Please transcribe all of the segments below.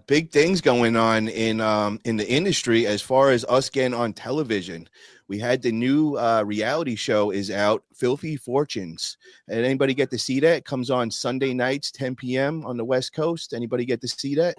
big things going on in the industry as far as us getting on television. We had the new reality show is out, Filthy Fortunes. And anybody get to see that? It comes on Sunday nights, 10 p.m. on the West Coast. Anybody get to see that?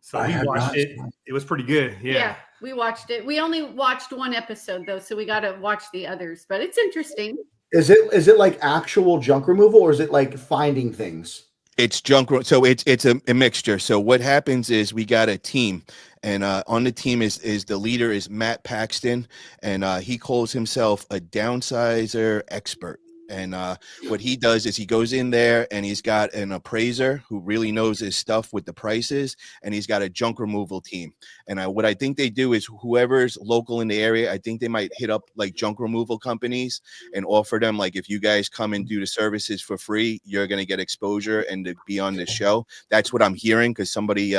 So we watched it. It was pretty good. Yeah, we watched it. We only watched one episode though, so we got to watch the others. But it's interesting. Is it like actual junk removal, or is it like finding things? It's junk. So it's a mixture. So what happens is we got a team, and on the team is the leader is Matt Paxton, and he calls himself a downsizer expert. And what he does is he goes in there and he's got an appraiser who really knows his stuff with the prices, and he's got a junk removal team. And what I think they do is whoever's local in the area, I think they might hit up like junk removal companies and offer them, like, if you guys come and do the services for free, you're going to get exposure and to be on the show. That's what I'm hearing, because somebody,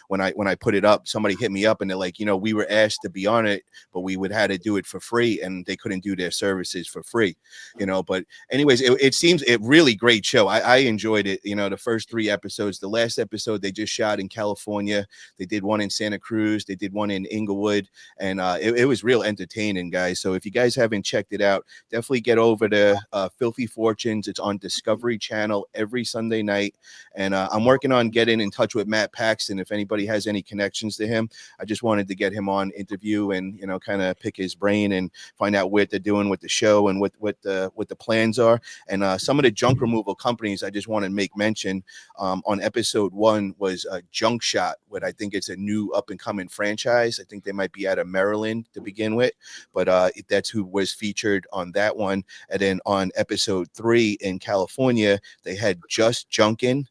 when I put it up, somebody hit me up and they're like, we were asked to be on it, but we would have to do it for free, and they couldn't do their services for free, but anyways, it seems a really great show. I enjoyed it. The first 3 episodes. The last episode they just shot in California. They did one in Santa Cruz. They did one in Inglewood, and it was real entertaining, guys. So if you guys haven't checked it out, definitely get over to Filthy Fortunes. It's on Discovery Channel every Sunday night, and I'm working on getting in touch with Matt Paxton. If anybody has any connections to him, I just wanted to get him on interview and kind of pick his brain and find out what they're doing with the show and what the plans are. And some of the junk removal companies I just want to make mention on episode 1 was Junk Shot, what I think it's a new up and coming franchise. I think they might be out of Maryland to begin with, but that's who was featured on that one. And then on episode 3 in California, they had Just Junkin'.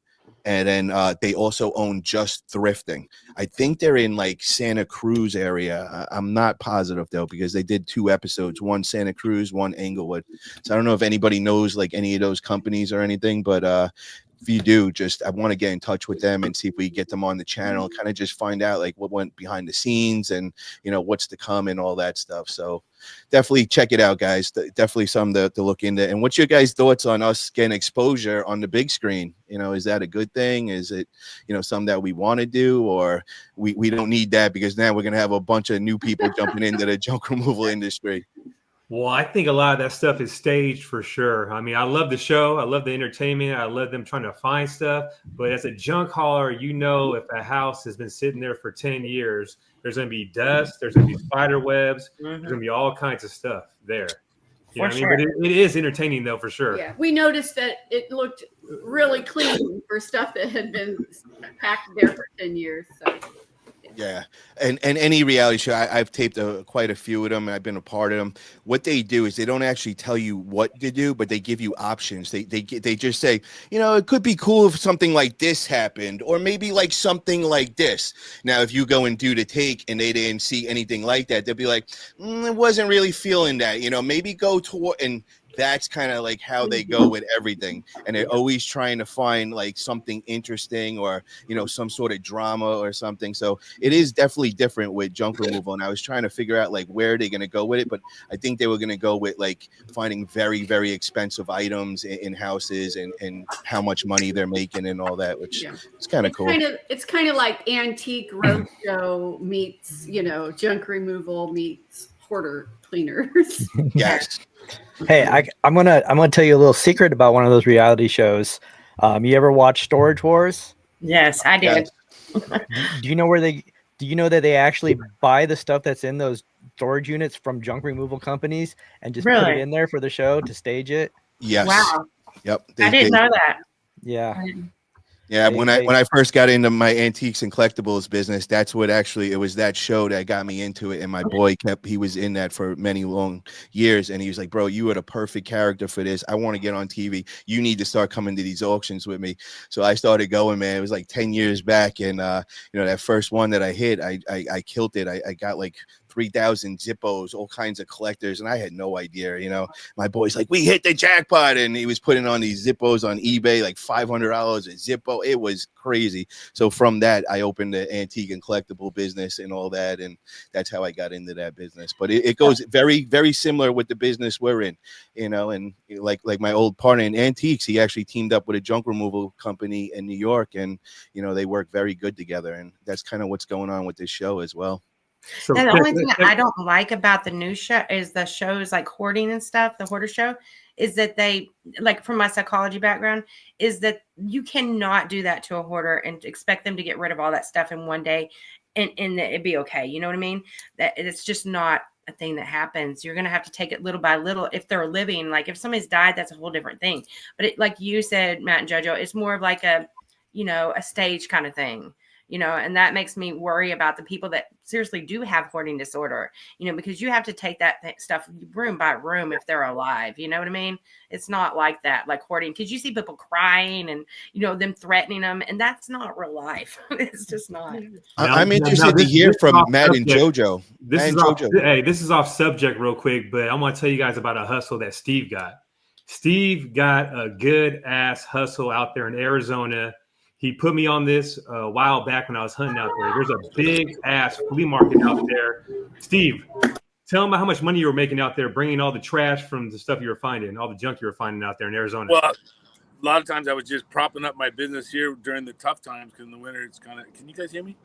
And then they also own Just Thrifting. I think they're in like Santa Cruz area. I'm not positive though, because they did 2 episodes, one Santa Cruz, one Inglewood. So I don't know if anybody knows like any of those companies or anything, but if you do, I want to get in touch with them and see if we get them on the channel, kind of just find out like what went behind the scenes and, what's to come and all that stuff. So definitely check it out, guys. Definitely something to look into. And what's your guys' thoughts on us getting exposure on the big screen? Is that a good thing? Is it, something that we want to do, or we don't need that because now we're going to have a bunch of new people jumping into the junk removal industry? Well, I think a lot of that stuff is staged for sure. I mean, I love the show. I love the entertainment. I love them trying to find stuff. But as a junk hauler, if a house has been sitting there for 10 years, there's going to be dust. There's going to be spider webs. There's going to be all kinds of stuff there. You know what I mean? But it is entertaining, though, for sure. Yeah, we noticed that it looked really clean for stuff that had been packed there for 10 years. So. Yeah, and any reality show, I've taped quite a few of them, and I've been a part of them. What they do is they don't actually tell you what to do, but they give you options. They just say, it could be cool if something like this happened, or maybe like something like this. Now, if you go and do the take and they didn't see anything like that, they'll be like, I wasn't really feeling that. Maybe go toward, and that's kind of like how they go with everything. And they're always trying to find like something interesting or, some sort of drama or something. So it is definitely different with junk removal. And I was trying to figure out like where they're going to go with it. But I think they were going to go with like finding very, very expensive items in houses and how much money they're making and all that, which is kind of cool. It's kind of like Antique Roadshow meets, junk removal meets hoarder cleaners. Yes. Hey, I'm gonna tell you a little secret about one of those reality shows. You ever watch Storage Wars? Yes, I did. Do you know that they actually buy the stuff that's in those storage units from junk removal companies and just put it in there for the show to stage it? Yes. Wow. Yep. I didn't know that. Yeah. Yeah, when I first got into my antiques and collectibles business, that's what it was that show that got me into it. And my boy he was in that for many long years. And he was like, bro, you are the perfect character for this. I want to get on TV. You need to start coming to these auctions with me. So I started going, man. It was like 10 years back. And, that first one that I hit, I killed it. I got like 3,000 Zippos, all kinds of collectors, and I had no idea. My boy's like, we hit the jackpot, and he was putting on these Zippos on eBay, like $500 a Zippo. It was crazy. So from that, I opened the antique and collectible business and all that, and that's how I got into that business. But it goes very, very similar with the business we're in, and like my old partner in antiques, he actually teamed up with a junk removal company in New York, and they work very good together, and that's kind of what's going on with this show as well. So And the only thing I don't like about the new show is the shows like hoarding and stuff, the hoarder show, is that they, like from my psychology background, is that you cannot do that to a hoarder and expect them to get rid of all that stuff in one day and it'd be okay. You know what I mean? That it's just not a thing that happens. You're going to have to take it little by little. If they're living, like if somebody's died, that's a whole different thing. But like you said, Matt and JoJo, it's more of like a stage kind of thing. And that makes me worry about the people that seriously do have hoarding disorder, because you have to take that stuff room by room if they're alive. You know what I mean? It's not like that, like hoarding, because you see people crying and, them threatening them, and that's not real life. It's just not. I'm interested to hear from Matt and JoJo. This is off subject real quick, but I'm going to tell you guys about a hustle that Steve got. Steve got a good ass hustle out there in Arizona. He put me on this a while back when I was hunting out there. There's a big ass flea market out there. Steve, tell them how much money you were making out there, bringing all the trash from the stuff you were finding, all the junk you were finding out there in Arizona. Well, a lot of times I was just propping up my business here during the tough times, because in the winter it's kind of. Can you guys hear me?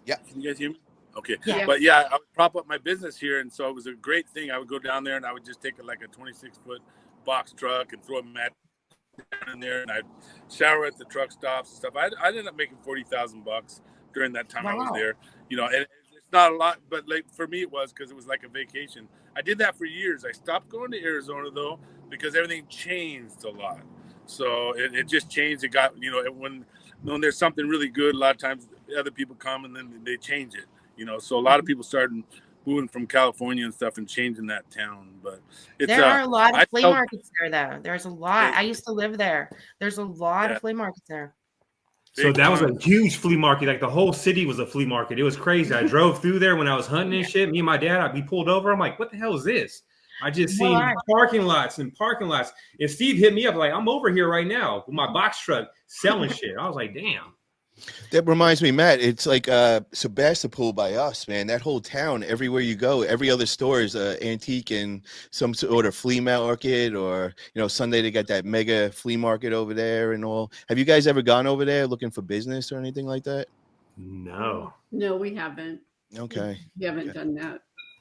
Yeah. Can you guys hear me? Okay. Yeah. But yeah, I would prop up my business here, and so it was a great thing. I would go down there and I would just take a 26-foot box truck and throw a mat in there, and I'd shower at the truck stops and stuff. I ended up making $40,000 during that time. Wow. I was there, and it's not a lot, but like for me it was, because it was like a vacation. I did that for years. I stopped going to Arizona though, because everything changed a lot. So it just changed. It got, when there's something really good, a lot of times other people come and then they change it, so a lot of people started moving from California and stuff and changing that town. But there are a lot of flea markets there, though. There's a lot. I used to live there. There's a lot of flea markets there. So that was a huge flea market. Like the whole city was a flea market. It was crazy. I drove through there when I was hunting and shit. Me and my dad, we pulled over. I'm like, what the hell is this? I just seen parking lots. And Steve hit me up like, I'm over here right now with my box truck selling shit. I was like, damn. That reminds me, Matt, it's like Sebastopol by us, man. That whole town, everywhere you go, every other store is antique and some sort of flea market, or Sunday they got that mega flea market over there and all. Have you guys ever gone over there looking for business or anything like that? No, we haven't. Okay. We haven't done that.